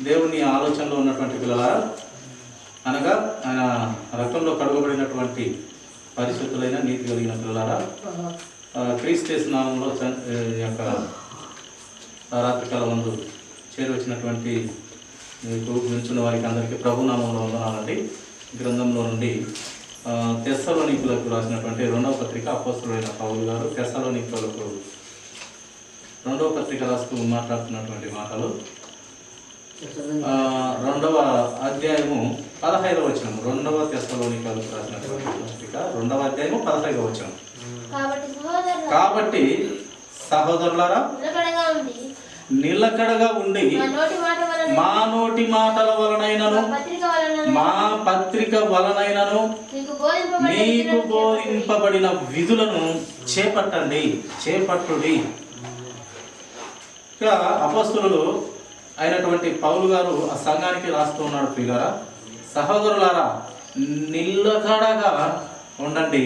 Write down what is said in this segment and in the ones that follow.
దేవుని ఆలోచనలో ఉన్నటువంటి పిల్లలారా, అనగా ఆయన రక్తంలో కడుగబడినటువంటి పరిశుద్ధులైన నీతి కలిగిన పిల్లలారా, క్రీస్తు నామంలో యొక్క రాత్రికాల ముందు చేరి వచ్చినటువంటి మీకు నిల్చున్న వారికి అందరికీ ప్రభు నామంలో వందనాలండి. గ్రంథంలో నుండి తెస్సలోనికులకు రాసినటువంటి 2వ పత్రిక అపోస్తలుడైన పౌలు గారు తెస్సలోనికులకు 2వ పత్రిక రాస్తూ మాట్లాడుతున్నటువంటి మాటలు 2వ అధ్యాయము 15వ వచనం. 2వ తెస్సలోనికులకు రాసినటువంటి పత్రిక 2వ అధ్యాయము 15వ వచనం. కాబట్టి సహోదరులారా, నిలకడగా ఉండి మా నోటి మాటల వలనైనను మా పత్రిక వలనైనను మీకు బోధింపబడిన విధులను చేపట్టుడి. ఇక అపోస్తలుడు అయినటువంటి పౌలు గారు ఆ సంఘానికి రాస్తూ ఉన్నాడు. ప్రియులారా, సహోదరులారా, నిలకడగా ఉండండి.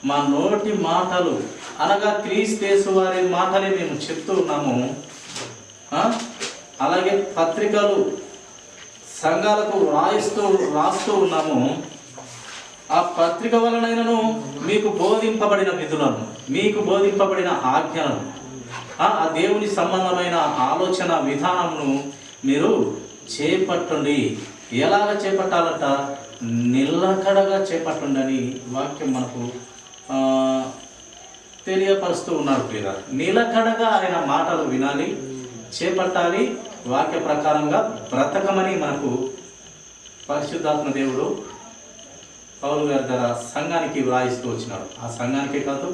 మా నోటి మాటలు అనగా క్రీస్తు వారి మాటలే మేము చెప్తూ ఉన్నాము. అలాగే పత్రికలు సంఘాలకు రాస్తూ ఉన్నాము. ఆ పత్రిక వలనైనను మీకు బోధింపబడిన విధులను, మీకు బోధింపబడిన ఆజ్ఞలను, ఆ దేవుని సంబంధమైన ఆలోచన విధానమును మీరు చేపట్టండి. ఎలాగ చేపట్టాలంట? నిలకడగా చేపట్టండి అని వాక్యం మనకు తెలియపరుస్తూ ఉన్నారు. ప్రియుల, నిలకడగా ఆయన మాటలు వినాలి, చేపట్టాలి, వాక్య ప్రకారంగా బ్రతకమని మనకు పరిశుద్ధాత్మ దేవుడు పౌలు గారి ద్వారా సంఘానికి వ్రాయిస్తూ వచ్చినాడు. ఆ సంఘానికే కాదు,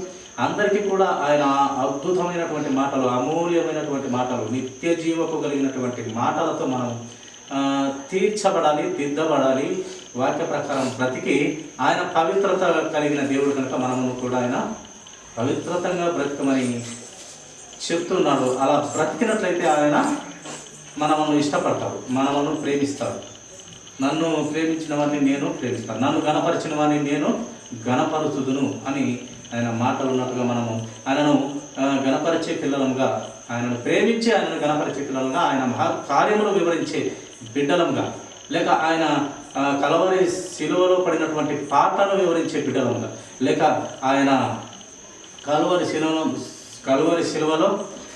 అందరికీ కూడా ఆయన అద్భుతమైనటువంటి మాటలు, అమూల్యమైనటువంటి మాటలు, నిత్య జీవకు కలిగినటువంటి మాటలతో మనం తీర్చబడాలి, దిద్దబడాలి, వాక్య ప్రకారం బ్రతికి ఆయన పవిత్రత కలిగిన దేవుడు కనుక మనము కూడా ఆయన పవిత్రతంగా బ్రతకమని చెప్తున్నాడు. అలా బ్రతికినట్లయితే ఆయన మనము ఇష్టపడతాడు, మనము ప్రేమిస్తాడు. నన్ను ప్రేమించిన వారిని నేను ప్రేమిస్తాను, నన్ను గణపరిచిన వారిని నేను గణపరుచుదును అని ఆయన మాటలు ఉన్నట్టుగా మనము ఆయనను గణపరిచే పిల్లలంగా, ఆయనను ప్రేమించి ఆయనను గణపరిచే పిల్లలంగా, ఆయన మహా కార్యములు వివరించే బిడ్డలంగా, లేక ఆయన కలవరి శిలువలో పడినటువంటి పాటను వివరించే బిడ్డలంగా, లేక ఆయన కలువరి శిలువలో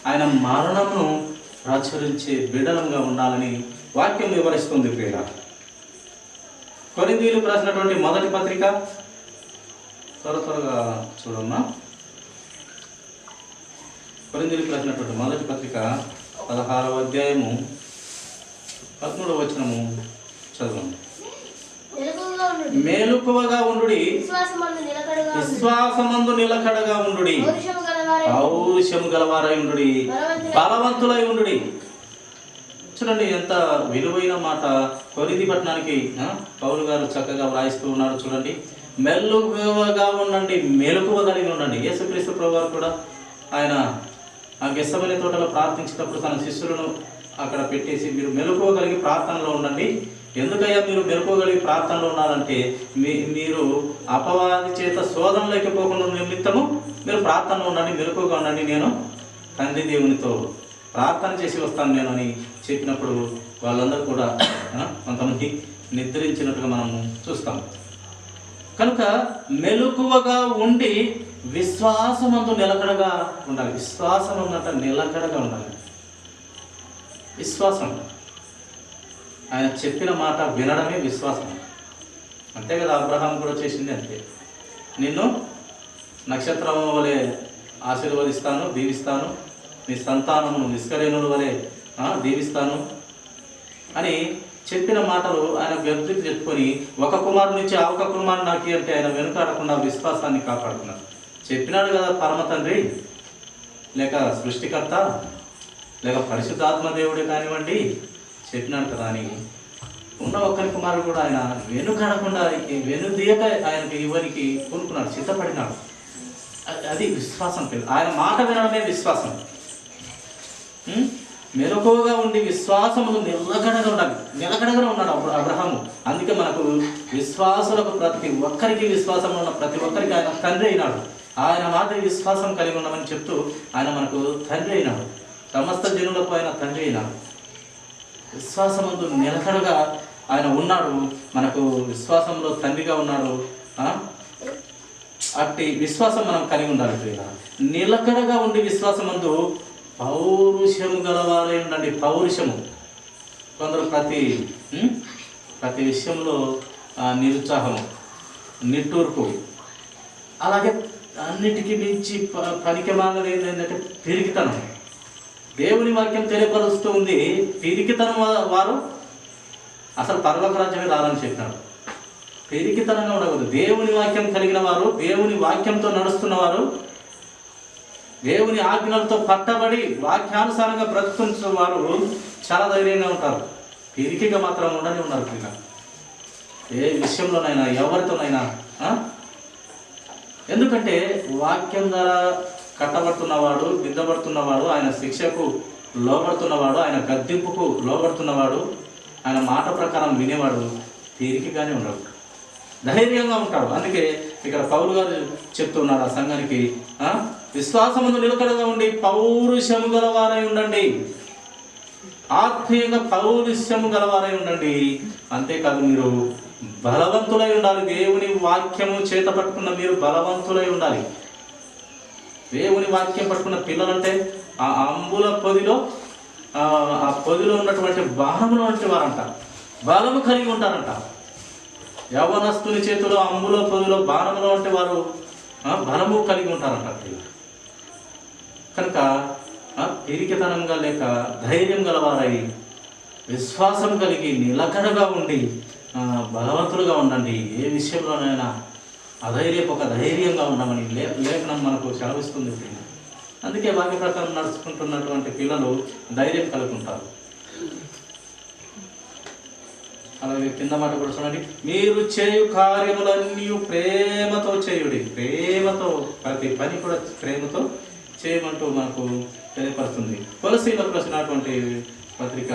ఆయన మరణమును ప్రచురించే బిడ్డలంగా ఉండాలని వాక్యం వివరిస్తుంది. ప్రియుల, కొరింథీయులకు రాసినటువంటి మొదటి పత్రిక త్వరగా చూడమ్మా. కొరింథీయులకు రాసినటువంటి మొదటి పత్రిక 16వ అధ్యాయము 13వ వచనము చదవండి. మేలుకువగా ఉండుడి, విశ్వాసమందు నిలకడగా ఉండుడి, పౌరుషము గలవారై ఉండుడి, బలవంతులై ఉండుడి. చూడండి ఎంత విలువైన మాట. కొరింథీ పట్టణానికి పౌలు గారు చక్కగా వ్రాయిస్తూ ఉన్నాడు. చూడండి, మెలకువగా ఉండండి, మెలకువ కలిగి ఉండండి. యేసుక్రీస్తు ప్రభువారు కూడా ఆయన ఆ గెత్సెమనే తోటలో ప్రార్థించేటప్పుడు తన శిష్యులను అక్కడ పెట్టేసి మీరు మెలకువ కలిగి ప్రార్థనలో ఉండండి. ఎందుకయ్యా మీరు మెలకువగలిగి ప్రార్థనలో ఉన్నారంటే, మీరు అపవాది చేత శోధనలోకి పోకుండా నిమిత్తము మీరు ప్రార్థనలో ఉండండి, మెలకువగా ఉండండి, నేను తండ్రి దేవునితో ప్రార్థన చేసి వస్తాను నేను అని చెప్పినప్పుడు వాళ్ళందరూ కూడా కొంతమంది నిద్రించినట్టుగా మనము చూస్తాము. కనుక మెలకువగా ఉండి విశ్వాసమందు నిలకడగా ఉండాలి. విశ్వాసం ఉన్నట్టు నిలకడగా ఉండాలి. విశ్వాసం ఆయన చెప్పిన మాట వినడమే విశ్వాసం. అంతే కదా, అబ్రహాం కూడా చేసింది అంతే. నిన్ను నక్షత్రం వలె ఆశీర్వదిస్తాను, దీవిస్తాను, నీ సంతానమును నిష్కరేణుల వలె దీవిస్తాను అని చెప్పిన మాటలు ఆయన వ్యక్తికి చెప్పుకొని ఒక కుమారుడు నుంచి ఆ ఒక కుమారుడు నాకు అంటే ఆయన వెనుకాడకుండా విశ్వాసాన్ని కాపాడుకున్నాడు. చెప్పినాడు కదా పరమ తండ్రి, లేక సృష్టికర్త, లేక పరిశుద్ధాత్మ దేవుడే కానివ్వండి, చెప్పినాడు కదా అని ఉన్న ఒక్కరి కుమారుడు కూడా ఆయన వెనుకడకుండా వెనుదీయక ఆయనకి ఇవ్వనికి కొనుక్కున్నాడు, సిద్ధపడినాడు. అది విశ్వాసం. ఆయన మాట వినడమే విశ్వాసం. మెలకువగా ఉండి విశ్వాసమును నిలకడగా ఉన్నాడు అబ్రహాము. అందుకే మనకు విశ్వాసులకు ప్రతి ఒక్కరికి, విశ్వాసంలో ఉన్న ప్రతి ఒక్కరికి ఆయన తండ్రి అయినాడు. ఆయన మాదిరి విశ్వాసం కలిగి ఉన్నామని చెప్తూ ఆయన మనకు తండ్రి అయినాడు. సమస్త జనులకు ఆయన తండ్రి అయినాడు. విశ్వాసమందు నిలకడగా ఆయన ఉన్నాడు, మనకు విశ్వాసంలో తండ్రిగా ఉన్నాడు. అట్టి విశ్వాసం మనం కలిగి ఉండాలి ప్రియులారా. నిలకడగా ఉండి విశ్వాసమందు పౌరుషము గలవారై ఉండండి. పౌరుషము, కొందరు ప్రతి విషయంలో నిరుత్సాహము, నిట్టూర్పు, అలాగే అన్నిటికీ మించి పనికిమాలినది ఏంటంటే పిరికితనం. దేవుని వాక్యం తెలియపరుస్తూ ఉంది, పిరికితనం వారు అసలు పరలోక రాజ్యమే రాదని చెప్పినాడు. పిరికితనంగా ఉండకూడదు. దేవుని వాక్యం కలిగిన వారు, దేవుని వాక్యంతో నడుస్తున్నవారు, దేవుని ఆజ్ఞలతో పట్టబడి వాక్యానుసారంగా బ్రతుకుతున్న వారు చాలా ధైర్యంగా ఉంటారు. పిరికిగా మాత్రం ఉండని ఉన్నారు. పిల్ల ఏ విషయంలోనైనా ఎవరితోనైనా. ఎందుకంటే వాక్యం ద్వారా కట్టబడుతున్నవాడు, దిద్దబడుతున్నవాడు, ఆయన శిక్షకు లోబడుతున్నవాడు, ఆయన గద్దింపుకు లోబడుతున్నవాడు, ఆయన మాట ప్రకారం వినేవాడు తీరికగానే ఉండడు, ధైర్యంగా ఉంటాడు. అందుకే ఇక్కడ పౌలు గారు చెప్తున్నారు ఆ సంఘానికి, విశ్వాసమును నిలకడగా ఉండి పౌరుషము గలవారై ఉండండి. ఆత్మీయంగా పౌరుషము గలవారై ఉండండి. అంతేకాదు మీరు బలవంతులై ఉండాలి. దేవుని వాక్యము చేత పట్టుకున్న మీరు బలవంతులై ఉండాలి. దేవుని వాక్యం పట్టుకున్న పిల్లలంటే ఆ అంబుల పొదిలో, ఆ పొదిలో ఉన్నటువంటి బాణములు వంటి వారంట, బలము కలిగి ఉంటారంట. యవనస్తుని చేతిలో అంబుల పొదిలో బాణములు వంటి వారు బలము కలిగి ఉంటారంట. కనుక పిరికితనంగా లేక ధైర్యం గలవారై విశ్వాసం కలిగి నిలకడగా ఉండి బలవంతులుగా ఉండండి. ఏ విషయంలోనైనా అధైర్యపోక ధైర్యంగా ఉండమని లేఖనం మనకు సెలవిస్తుంది. అందుకే వాక్య ప్రకారం నడుచుకుంటున్నటువంటి పిల్లలు ధైర్యం కలుగుతుంటారు. అలాగే కింద మాట కూడా చూడండి, మీరు చేయు కార్యములన్నీ ప్రేమతో చేయుడి. ప్రేమతో, ప్రతి పని కూడా ప్రేమతో చేయమంటూ మనకు తెలియపరుస్తుంది. కొలసీలకు రాసినటువంటి పత్రిక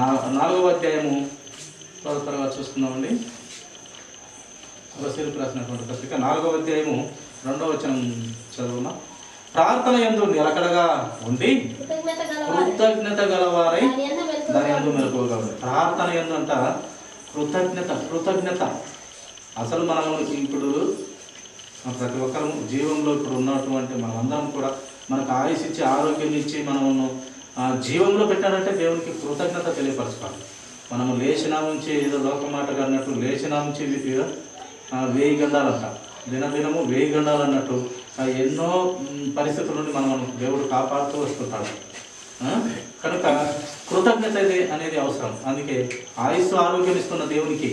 4వ అధ్యాయము త్వరగా చూస్తున్నామండి. కొలసీలకు రాసినటువంటి పత్రిక 4వ అధ్యాయము 2వ వచనం చదువునా. ప్రార్థన యందు నిలకడగా ఉండి కృతజ్ఞత గలవారై దాని యందు మెలకువగా ఉంది. ప్రార్థన యందు అంట కృతజ్ఞత. అసలు మనము ఇప్పుడు ప్రతి ఒక్కరు జీవంలో ఇప్పుడు ఉన్నటువంటి మనమందరం కూడా మనకు ఆయుష్ ఇచ్చి ఆరోగ్యం ఇచ్చి మనము జీవంలో పెట్టాడంటే దేవునికి కృతజ్ఞత తెలియపరచుకోవాలి. మనము లేచిన నుంచి ఏదో లోకమాటగా అన్నట్టు లేచిన నుంచి 1000 గండాలంట, దినదినము 1000 గండాలు అన్నట్టు ఎన్నో పరిస్థితుల నుండి మనం దేవుడు కాపాడుతూ వస్తుంటాడు. కనుక కృతజ్ఞత అనేది అవసరం. అందుకే ఆయుస్సు ఆరోగ్యం ఇస్తున్న దేవునికి,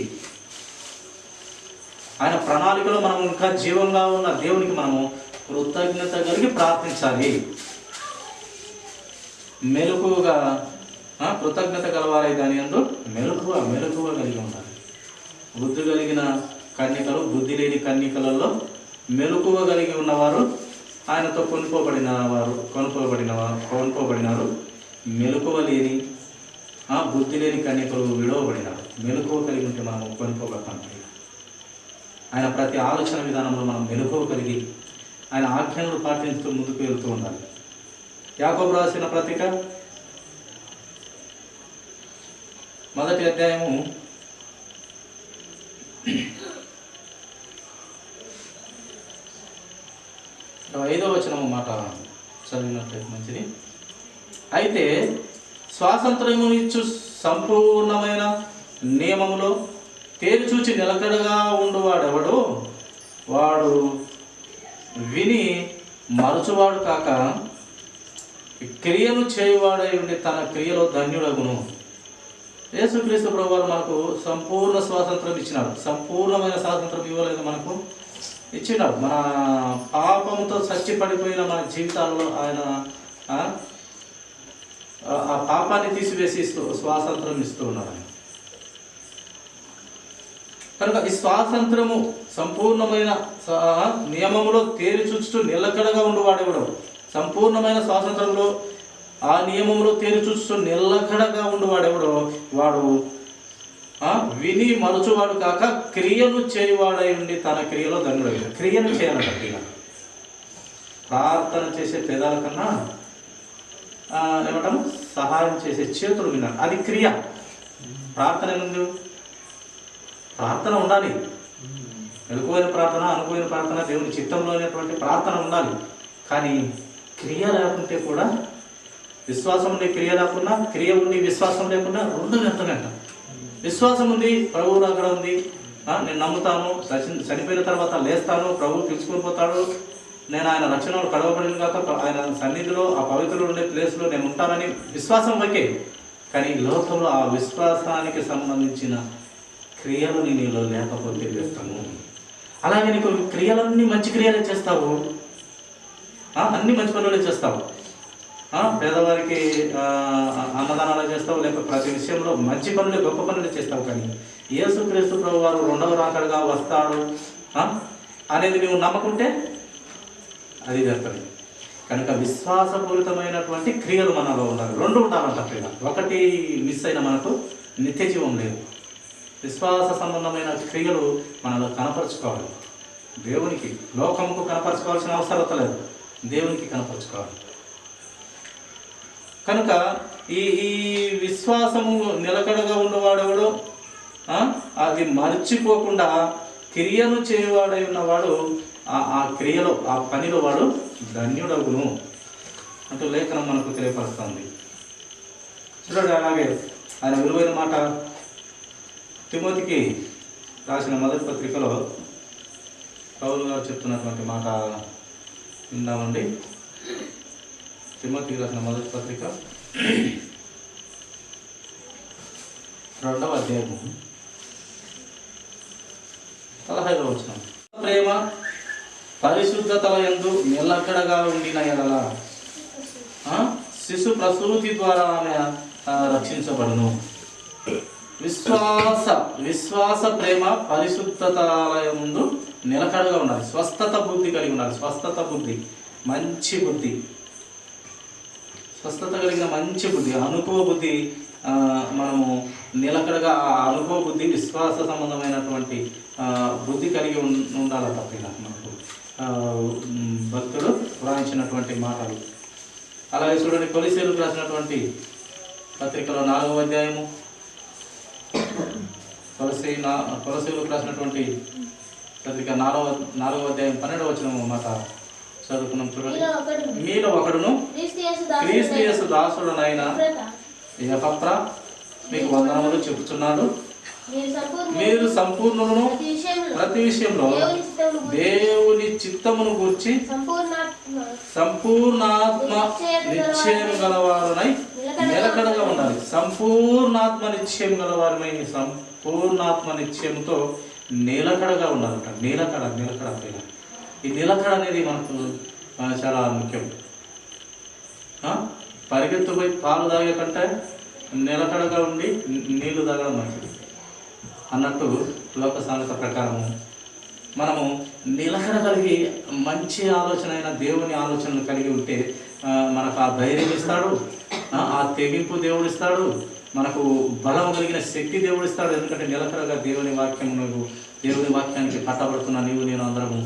ఆయన ప్రణాళికలో మనం ఇంకా జీవంగా ఉన్న దేవునికి మనము కృతజ్ఞత కలిగి ప్రార్థించాలి. మెలకువగా కృతజ్ఞత గలవారై దాని యందు మెలకువ కలిగి ఉండాలి. బుద్ధి కలిగిన కన్యకలు, బుద్ధి లేని కన్యకలలో మెలకువ కలిగి ఉన్నవారు ఆయనతో కొనుకోబడినారు. మెలకువ లేని బుద్ధి లేని కన్యకలు విడవబడినారు. మెలకువ కలిగి ఉంటే మనం కొనుక్కోబడతాం. ఆయన ప్రతి ఆలోచన విధానంలో మనం మెలకువ కలిగి ఆయన ఆజ్ఞలను పాటిస్తూ ముందుకు వెళ్తూ ఉండాలి. యాకోబు రాసిన పత్రిక 1వ అధ్యాయము 5వ వచనము మాట చదివినట్లయితే మంచిది. అయితే స్వాతంత్రము ఇచ్చు సంపూర్ణమైన నియమములో తేరుచూచి నిలకడగా ఉండువాడెవడో వాడు విని మరచువాడు కాక క్రియను చేయువాడై ఉండి తన క్రియలో ధన్యుడగును. యేసుక్రీస్తు ప్రభువారు మనకు సంపూర్ణ స్వాతంత్రం ఇచ్చినాడు. సంపూర్ణమైన స్వాతంత్రం ఇవ్వలేదు, మనకు ఇచ్చినాడు. మన పాపముతో చచ్చిపడిపోయిన మన జీవితాల్లో ఆయన ఆ పాపాన్ని తీసివేసి స్వాతంత్రం ఇస్తూ ఉన్నాడు. కనుక ఈ స్వాతంత్రము సంపూర్ణమైన నియమములో తేరిచూచుతూ నిలకడగా ఉండువాడెవడు. సంపూర్ణమైన స్వాతంత్రంలో ఆ నియమంలో తేరిచూచుతూ నిలకడగా ఉండువాడెవడో వాడు విని మరచువాడు కాక క్రియను చేయువాడై ఉండి తన క్రియలో ధన్యుడు. క్రియను చేయాలంట. క్రియ ప్రార్థన చేసే పేదాల కన్నా ఏమంటాము సహాయం చేసే చేతులు వినాలి. అది క్రియ. ప్రార్థన ఏముంది? ప్రార్థన ఉండాలి. మెలకువైన ప్రార్థన, అనుకువైన ప్రార్థన, దేవుని చిత్తంలో అనేటువంటి ప్రార్థన ఉండాలి. కానీ క్రియ లేకుంటే కూడా, విశ్వాసం ఉండి క్రియ లేకుండా, క్రియ ఉండి విశ్వాసం లేకుండా రెండు వ్యర్థమేంట. విశ్వాసం ఉంది, ప్రభువు అక్కడ ఉంది, నేను నమ్ముతాను, చనిపోయిన తర్వాత లేస్తాను, ప్రభువు పిలుచుకొని పోతాడు, నేను ఆయన రక్షణలో కడవబడిన కాక ఆయన సన్నిధిలో ఆ పవిత్రులు ఉండే ప్లేస్లో నేను ఉంటానని విశ్వాసం ఓకే. కానీ లోకంలో ఆ విశ్వాసానికి సంబంధించిన క్రియలు నీలో లేకపోతే వ్యర్థము. అలాగే నీకు క్రియలన్నీ మంచి క్రియలే చేస్తావు, అన్ని మంచి పనులే చేస్తావు, పేదవారికి అన్నదానాలు చేస్తావు, లేక ప్రతి విషయంలో మంచి పనులే గొప్ప పనులే చేస్తావు. కానీ యేసుక్రీస్తు ప్రభు వారు రెండవ రాకడగా వస్తాడు అనేది నువ్వు నమ్మకుంటే అది జరుగుతుంది. కనుక విశ్వాసపూరితమైనటువంటి క్రియలు మనలో ఉండాలి. రెండు ఉండాలంట క్రియ. ఒకటి మిస్ అయిన మనకు నిత్య జీవం లేదు. విశ్వాస సంబంధమైన క్రియలు మనలో కనపరుచుకోవాలి. దేవునికి, లోకముకు కనపరచుకోవాల్సిన అవసరం లేదు, దేవునికి కనపరుచుకోవాలి. కనుక ఈ విశ్వాసము నిలకడగా ఉన్నవాడెవడో అది మర్చిపోకుండా క్రియను చేయవాడై ఉన్నవాడు ఆ క్రియలో, ఆ పనిలో వాడు ధన్యుడగును అంటూ లేఖనం మనకు తెలియపరుస్తుంది. చూడండి, అలాగే ఆయన విలువైన మాట తిమోతికి రాసిన మొదటి పత్రికలో పౌలు గారు చెప్తున్నటువంటి మాట విందామండి. తిమోతికి రాసిన మొదటి పత్రిక 2వ అధ్యాయము 15వ వచనం. ప్రేమ పరిశుద్ధతల యందు నిలకడగా ఉండిన ఎడల శిశు ప్రసూతి ద్వారా ఆమె రక్షించబడును. విశ్వాస ప్రేమ పరిశుద్ధతల యందు నిలకడగా ఉండాలి. స్వస్థత బుద్ధి కలిగి ఉండాలి. స్వస్థత బుద్ధి, మంచి బుద్ధి, స్వస్థత కలిగిన మంచి బుద్ధి, అనుభవ బుద్ధి. మనము నిలకడగా ఆ అనుభవ బుద్ధి, విశ్వాస సంబంధమైనటువంటి బుద్ధి కలిగి ఉండాలట. మనకు భక్తుడు వ్రాయించినటువంటి మాటలు. అలాగే చూడండి, కొలస్సీయులకు రాసినటువంటి పత్రికలో 4వ అధ్యాయము, కొలస్సీయులకు రాసినటువంటి పత్రిక 4వ అధ్యాయం 12వ వచనం మాట చదువుకున్నాం. చూడండి, మీలో ఒకడును క్రీస్తు యేసు దాసుడునైన ఎపఫ్రా మీకు వందనములు చెబుతున్నాడు. మీరు సంపూర్ణులను ప్రతి విషయంలో దేవుని చిత్తమును గూర్చి సంపూర్ణాత్మ నిశ్చయం గలవారునై నిలకడగా ఉండాలి. సంపూర్ణాత్మ నిశ్చయం గలవారునై, సంపూర్ణాత్మ నిశ్చయంతో నిలకడగా ఉండాలంట. నిలకడ ఈ నిలకడ అనేది మనకు చాలా ముఖ్యం. పరిగెత్తుపోయి పాలు తాగే కంటే నిలకడగా ఉండి నీళ్లు తాగడం మంచిది అన్నట్టు లోక సామెత ప్రకారము మనము నిలకడ కలిగి మంచి ఆలోచన అయిన దేవుని ఆలోచనలు కలిగి ఉంటే మనకు ఆ ధైర్యం ఇస్తాడు, ఆ తెగింపు దేవుడు ఇస్తాడు, మనకు బలం కలిగిన శక్తి దేవుడు ఇస్తాడు. ఎందుకంటే నిలకడగా దేవుని వాక్యానికి పట్టబడుతున్న నీవు నేను అందరము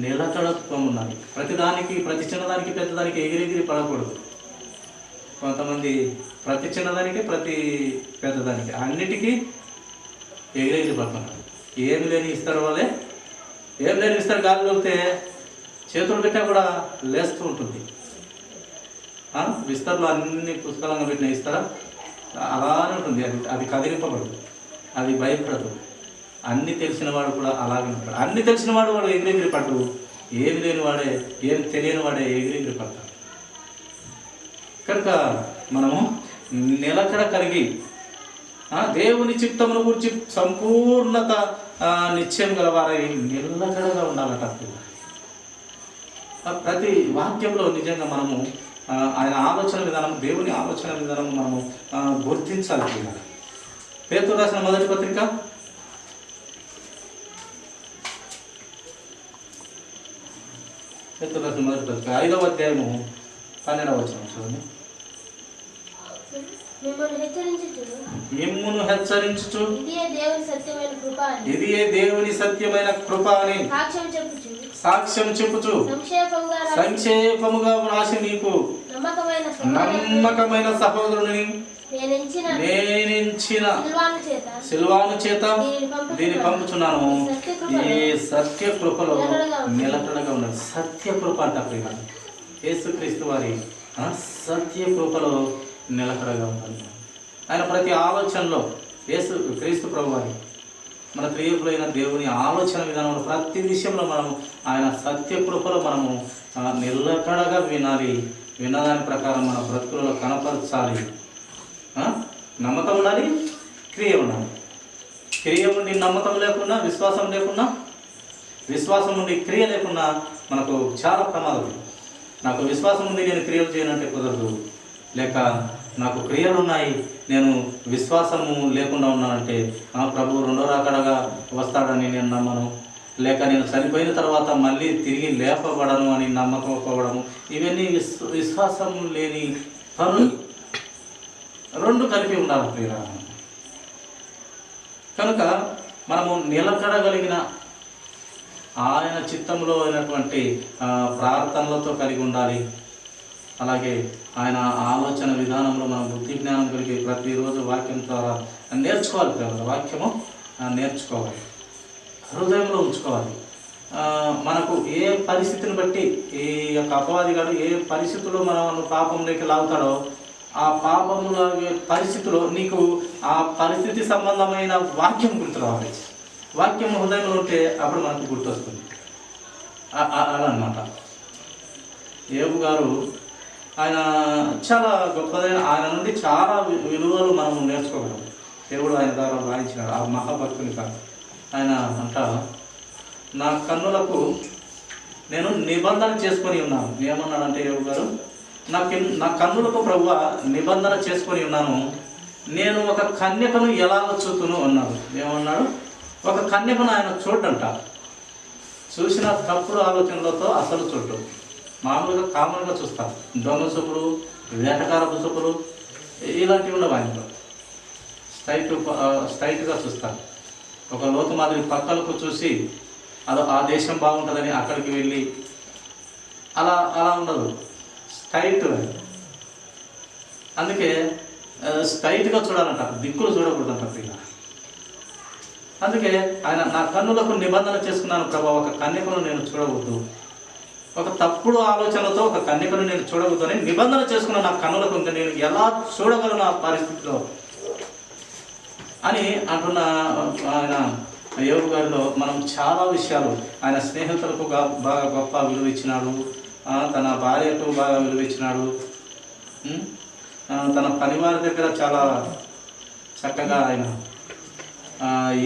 నిలకడత్వం ఉన్నది. ప్రతి చిన్నదానికి పెద్దదానికి ఎగిరెగిరి పడకూడదు. కొంతమంది ప్రతి చిన్నదానికి ప్రతి పెద్దదానికి అన్నిటికీ ఎగిరెగిరి పడుతున్నారు. ఏమి లేని ఇస్తారు వాళ్ళే, ఏం లేని ఇస్తారు. గాలి వెళ్తే చేతులు పెట్టా కూడా లేస్తూ ఉంటుంది. విస్తర్లో అన్ని పుస్తకాలంగా పెట్టిన ఇస్తారా, అలానే ఉంటుంది. అది కదిలింపబడదు, అది భయపడదు. అన్ని తెలిసిన వాడు కూడా అలాగే ఉంటాడు. అన్ని తెలిసిన వాడు ఎగిరెగిరి పడ్డు, ఏమి లేని వాడే, ఏమి తెలియని వాడే ఎగిరెగిరి పడతాడు. కనుక మనము నిలకడ కలిగి దేవుని చిత్తమును గురించి సంపూర్ణత నిశ్చయం గలవారై నిలకడగా ఉండాలట. ప్రతి వాక్యంలో నిజంగా మనము ఆయన ఆలోచన విధానం, దేవుని ఆలోచన విధానం మనము గుర్తించాలి. పేతురు రాసిన మొదటి పత్రిక 5వ అధ్యాయము 12వ వచనం చూడండి. మిమ్మును హెచ్చరించుచు ఇదియే దేవుని సత్యమైన కృప అని సాక్ష్యం చెప్పుచు సంక్షేపముగా వ్రాసి మీకు నమ్మకమైన సహోదరుని నేనించిన సిల్వాను చేత దీన్ని పంపుచున్నాను. ఈ సత్య కృపలో నిలకడగా ఉన్నది. సత్య కృప అంట ప్రియ, యేసుక్రీస్తు వారి సత్య కృపలో నిలకడగా ఉన్నది. ఆయన ప్రతి ఆలోచనలో క్రీస్తు ప్రభు వారి మన త్రియేకులైన దేవుని ఆలోచన విధానంలో ప్రతి విషయంలో మనము ఆయన సత్య కృపలో మనము నిలకడగా వినాలి. విన్నదాని ప్రకారం మన బ్రతుకులలో కనపరచాలి. నమ్మకం ఉండాలి, క్రియ ఉండాలి. క్రియ ఉండి నమ్మకం లేకుండా, విశ్వాసం లేకుండా, విశ్వాసం ఉండి క్రియ లేకుండా మనకు చాలా ప్రమాదం. నాకు విశ్వాసం ఉంది, నేను క్రియలు చేయనంటే కుదరదు. లేక నాకు క్రియలు ఉన్నాయి, నేను విశ్వాసము లేకుండా ఉన్నానంటే ప్రభు రెండో రాకడగా వస్తాడని నేను నమ్మను. లేక నేను చనిపోయిన తర్వాత మళ్ళీ తిరిగి లేపబడను అని నమ్మకపోవడము, ఇవన్నీ విశ్వాసం లేని పనులు. రెండు కలిపి ఉండాలి ప్రియురా. కనుక మనము నిలకడగలిగిన ఆయన చిత్తంలో అయినటువంటి ప్రార్థనలతో కలిగి ఉండాలి. అలాగే ఆయన ఆలోచన విధానంలో మనం బుద్ధి జ్ఞానం కలిగి ప్రతిరోజు వాక్యం ద్వారా నేర్చుకోవాలి కదా. వాక్యము నేర్చుకోవాలి, హృదయంలో ఉంచుకోవాలి. మనకు ఏ పరిస్థితిని బట్టి ఈ యొక్క అపవాదిగాడు ఏ పరిస్థితుల్లో మనం పాపంలోకి లాగుతాడో ఆ పాపముల పరిస్థితిలో నీకు ఆ పరిస్థితి సంబంధమైన వాక్యం గుర్తు రావాలి. వాక్యం హృదయంలో ఉంటే అప్పుడు మనకు గుర్తొస్తుంది. అలా అన్నమాట. యోబు గారు ఆయన చాలా గొప్పదైన, ఆయన నుండి చాలా విలువలు మనం నేర్చుకోగలం. దేవుడు ఆయన ద్వారా రాయించినాడు. ఆ మహాభక్తుని కాదు ఆయన అంట, నా కన్నులకు నేను నిబంధన చేసుకొని ఉన్నాను. ఏమన్నాడంటే యోబు గారు, నా కన్నులకు ప్రభువ నిబంధన చేసుకొని ఉన్నాను. నేను ఒక కన్యకను ఎలాగ చూతును అన్నాడు. ఏమన్నాడు? ఒక కన్యకను ఆయన చూడంట. చూసిన తప్పుడు ఆలోచనలతో అసలు చూడు. మామూలుగా కామన్గా చూస్తాం. దొంగ చూపులు, వేటకారపు చూపులు ఇలాంటివి ఉండవు. ఆయనలో స్ట్రైట్గా చూస్తాను. ఒక లోతు మాదిరి పక్కలకు చూసి ఆ దేశం బాగుంటుందని అక్కడికి వెళ్ళి అలా ఉండదు. స్ట్రైట్. అందుకే స్ట్రైట్గా చూడాలంట, దిక్కులు చూడకూడదంట ప్రియ. అందుకే ఆయన నా కన్నులకు నిబంధన చేసుకున్నాను ప్రభా, ఒక కన్యకను నేను చూడవద్దు, ఒక తప్పుడు ఆలోచనలతో ఒక కన్యకను నేను చూడవద్దు అని నిబంధన చేసుకున్న నా కన్నులకు ఇంకా నేను ఎలా చూడగలను ఆ పరిస్థితిలో అని అంటున్న ఆయన యోబు గారిలో మనం చాలా విషయాలు, ఆయన స్నేహితులకు బాగా గొప్ప విలువ ఇచ్చినాడు, తన భార్యకు బాగా విలువ ఇచ్చినాడు, తన పనివారి దగ్గర చాలా చక్కగా ఆయన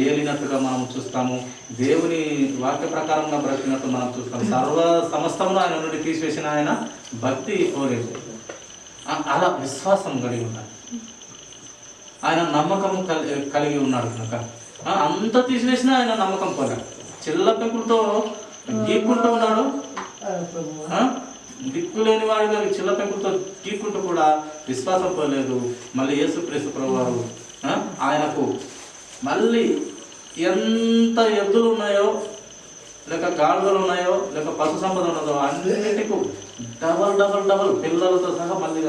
ఏలినట్టుగా మనం చూస్తాము. దేవుని వాక్య ప్రకారంగా బ్రతికినట్టు మనం చూస్తాము. సమస్తమును ఆయన నుండి తీసివేసిన ఆయన భక్తి కోరేది. అలా విశ్వాసం కలిగి ఉన్నాడు. ఆయన నమ్మకం కలిగి ఉన్నాడు. కనుక అంత తీసివేసినా ఆయన నమ్మకం పోలేదు. చిల్ల పెంకులతో గీక్కుంటూ ఉన్నాడు. దిక్కు లేని వాడిగా చిల్ల పెంకులతో గీక్కుంటూ కూడా విశ్వాసం పోలేదు. మళ్ళీ యేసుక్రీస్తు ప్రభువారు ఆయనకు మళ్ళీ ఎంత ఎద్దులు ఉన్నాయో, లేక గాడిదలు ఉన్నాయో, లేక పశు సంపద ఉన్నదో అన్నిటికీ డబల్ పిల్లలతో సహా మళ్ళీ